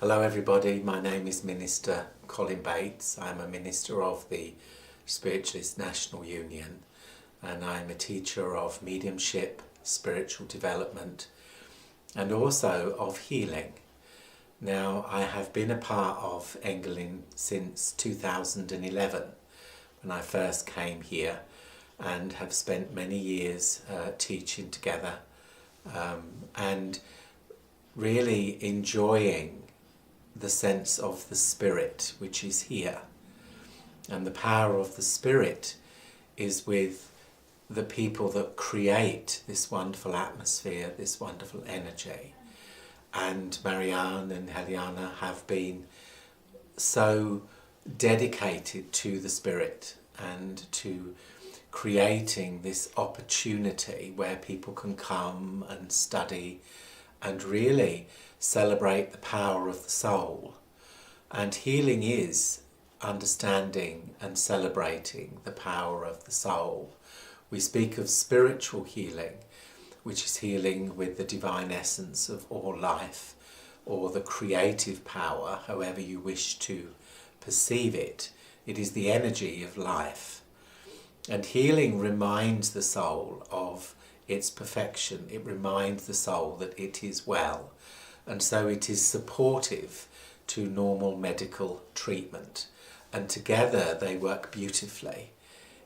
Hello everybody, my name is Minister Colin Bates. I'm a minister of the Spiritualist National Union and I'm a teacher of mediumship, spiritual development and also of healing. Now I have been a part of Engelen since 2011 when I first came here and have spent many years teaching together and really enjoying the sense of the Spirit which is here. And the power of the Spirit is with the people that create this wonderful atmosphere, this wonderful energy. And Marianne and Helena have been so dedicated to the Spirit and to creating this opportunity where people can come and study and really celebrate the power of the soul. And healing is understanding and celebrating the power of the soul. We speak of spiritual healing, which is healing with the divine essence of all life, or the creative power, however you wish to perceive it. It is the energy of life. And healing reminds the soul of its perfection. It reminds the soul that it is well. And so it is supportive to normal medical treatment. And together they work beautifully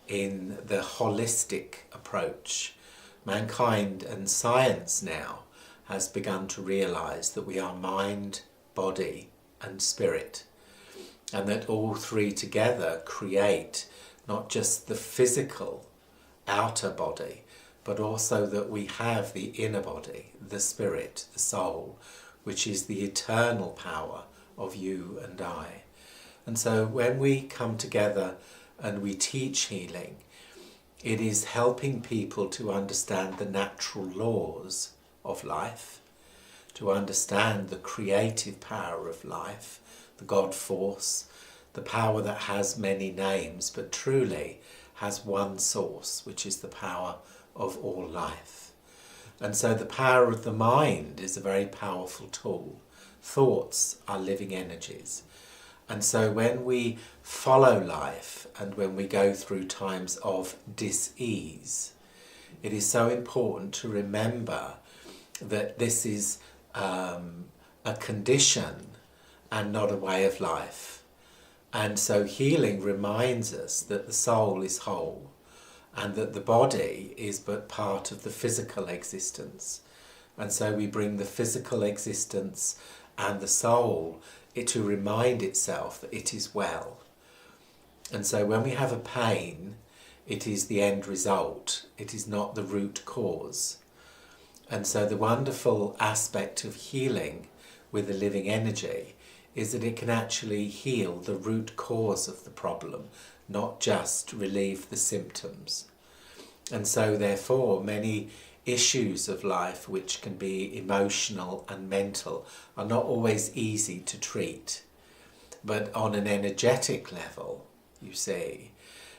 in the holistic approach. Mankind and science now has begun to realise that we are mind, body and spirit. And that all three together create not just the physical outer body, but also that we have the inner body, the spirit, the soul, which is the eternal power of you and I. And so when we come together and we teach healing, it is helping people to understand the natural laws of life, to understand the creative power of life, the God force, the power that has many names, but truly has one source, which is the power of all life. And so the power of the mind is a very powerful tool. Thoughts are living energies. And so when we follow life and when we go through times of dis-ease, it is so important to remember that this is a condition and not a way of life. And so healing reminds us that the soul is whole and that the body is but part of the physical existence. And so we bring the physical existence and the soul to remind itself that it is well. And so when we have a pain, it is the end result. It is not the root cause. And so the wonderful aspect of healing with the living energy is that it can actually heal the root cause of the problem, not just relieve the symptoms. And so therefore many issues of life which can be emotional and mental are not always easy to treat. But on an energetic level, you see,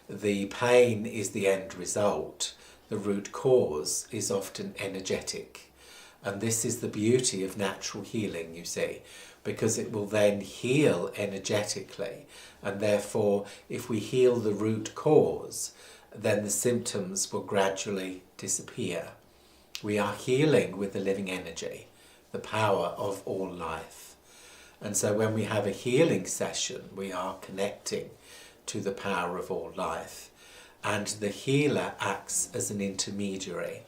the pain is the end result. The root cause is often energetic. And this is the beauty of natural healing, you see, because it will then heal energetically. And therefore, if we heal the root cause, then the symptoms will gradually disappear. We are healing with the living energy, the power of all life. And so when we have a healing session, we are connecting to the power of all life. And the healer acts as an intermediary.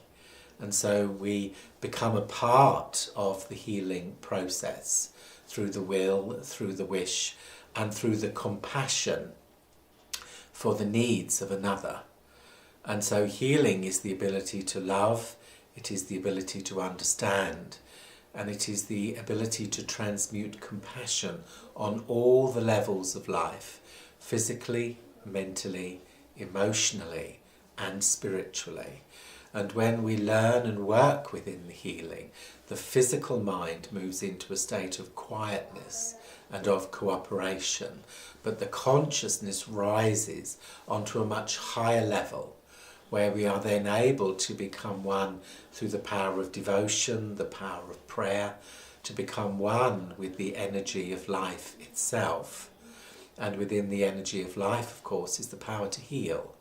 And so we become a part of the healing process through the will, through the wish, and through the compassion for the needs of another. And so healing is the ability to love, it is the ability to understand, and it is the ability to transmute compassion on all the levels of life, physically, mentally, emotionally, and spiritually. And when we learn and work within the healing, the physical mind moves into a state of quietness and of cooperation, but the consciousness rises onto a much higher level, where we are then able to become one through the power of devotion, the power of prayer, to become one with the energy of life itself. And within the energy of life, of course, is the power to heal.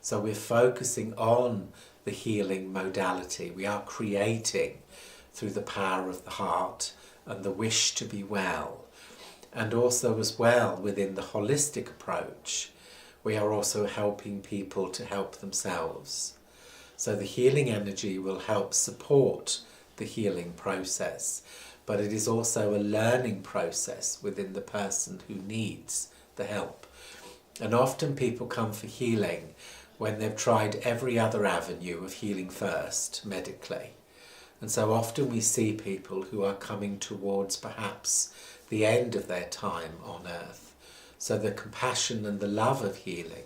So we're focusing on the healing modality. We are creating through the power of the heart and the wish to be well. And also as well, within the holistic approach, we are also helping people to help themselves. So the healing energy will help support the healing process, but it is also a learning process within the person who needs the help. And often people come for healing when they've tried every other avenue of healing first, medically. And so often we see people who are coming towards perhaps the end of their time on earth. So the compassion and the love of healing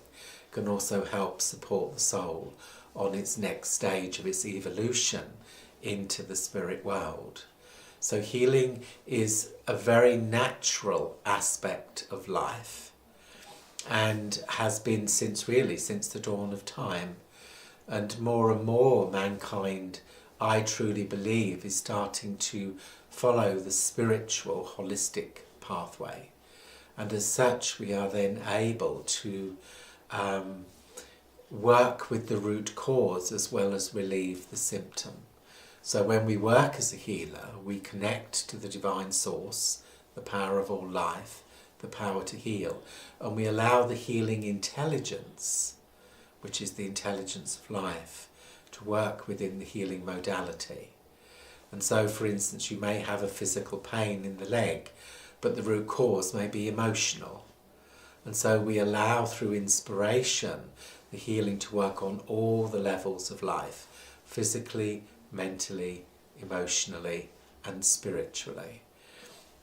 can also help support the soul on its next stage of its evolution into the spirit world. So healing is a very natural aspect of life, and has been since the dawn of time. And more mankind, I truly believe, is starting to follow the spiritual holistic pathway. And as such, we are then able to work with the root cause as well as relieve the symptom. So when we work as a healer, we connect to the divine source, the power of all life, the power to heal, and we allow the healing intelligence, which is the intelligence of life, to work within the healing modality. And so, for instance, you may have a physical pain in the leg, but the root cause may be emotional. And so we allow, through inspiration, the healing to work on all the levels of life, physically, mentally, emotionally, and spiritually.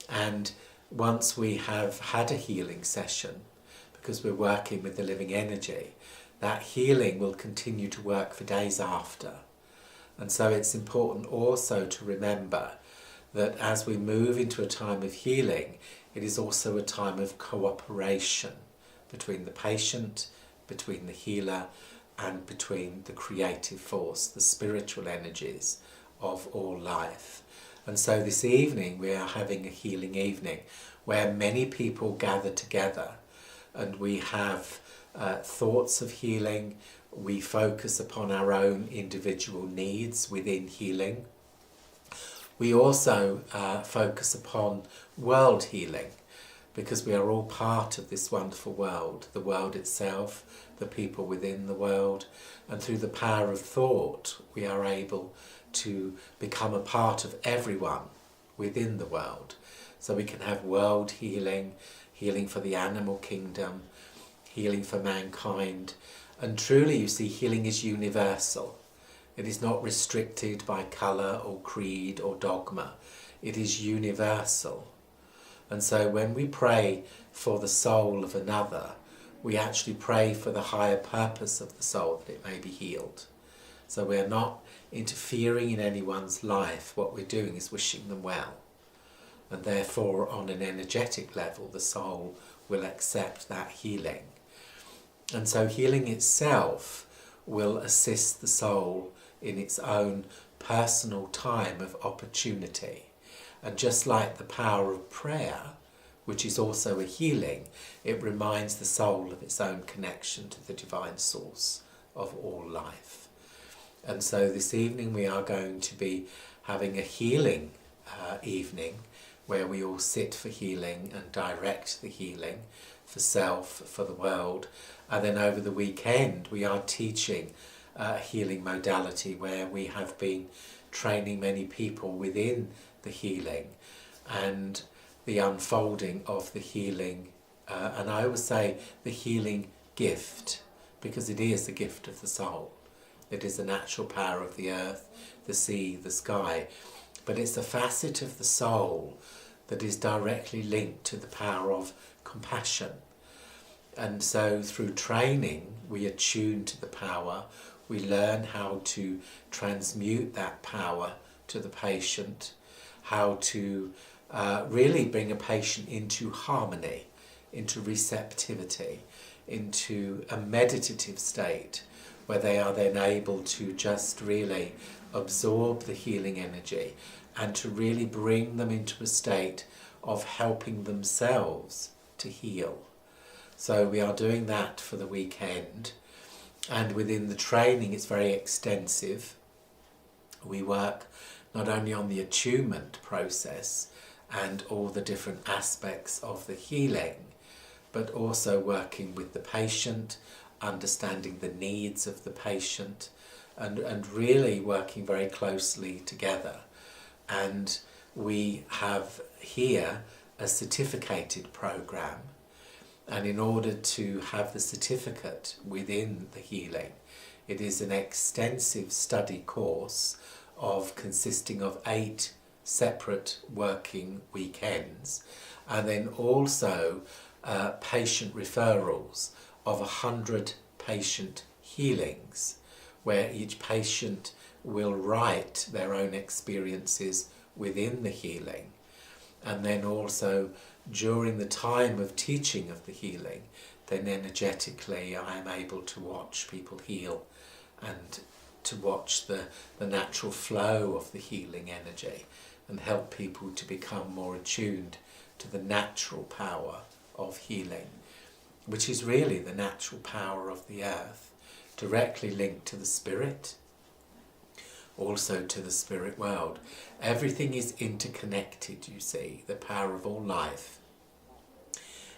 And once we have had a healing session, because we're working with the living energy, that healing will continue to work for days after. And so it's important also to remember that as we move into a time of healing, it is also a time of cooperation between the patient, between the healer, and between the creative force, the spiritual energies of all life. And so this evening we are having a healing evening where many people gather together, and we have thoughts of healing. We focus upon our own individual needs within healing. We also focus upon world healing, because we are all part of this wonderful world, the world itself, the people within the world, and through the power of thought we are able to become a part of everyone within the world. So we can have world healing, healing for the animal kingdom, healing for mankind. And truly, you see, healing is universal. It is not restricted by colour or creed or dogma. It is universal. And so when we pray for the soul of another, we actually pray for the higher purpose of the soul, that it may be healed. So we're not interfering in anyone's life. What we're doing is wishing them well. And therefore, on an energetic level, the soul will accept that healing. And so healing itself will assist the soul in its own personal time of opportunity. And just like the power of prayer, which is also a healing, it reminds the soul of its own connection to the divine source of all life. And so this evening we are going to be having a healing evening, where we all sit for healing and direct the healing for self, for the world. And then over the weekend we are teaching a healing modality where we have been training many people within the healing and the unfolding of the healing, and I always say the healing gift, because it is the gift of the soul. It is the natural power of the earth, the sea, the sky, but it's a facet of the soul that is directly linked to the power of compassion. And so through training we attune to the power, we learn how to transmute that power to the patient, how to really bring a patient into harmony, into receptivity, into a meditative state where they are then able to just really absorb the healing energy and to really bring them into a state of helping themselves to heal. So we are doing that for the weekend, and within the training it's very extensive. We work not only on the attunement process and all the different aspects of the healing, but also working with the patient, understanding the needs of the patient, and really working very closely together. And we have here a certificated program, and in order to have the certificate within the healing, it is an extensive study course consisting of 8 separate working weekends, and then also patient referrals of 100 patient healings, where each patient will write their own experiences within the healing. And then also during the time of teaching of the healing, then energetically I am able to watch people heal and to watch the natural flow of the healing energy and help people to become more attuned to the natural power of healing, which is really the natural power of the earth, directly linked to the spirit, also to the spirit world. Everything is interconnected, you see. The power of all life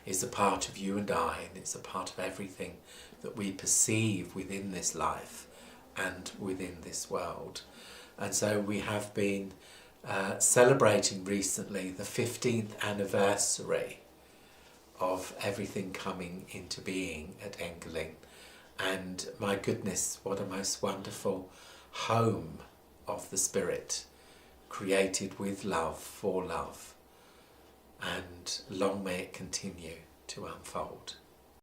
is a part of you and I, and it's a part of everything that we perceive within this life and within this world. And so we have been celebrating recently the 15th anniversary of everything coming into being at Engelen. And my goodness, what a most wonderful home of the Spirit, created with love, for love. And long may it continue to unfold.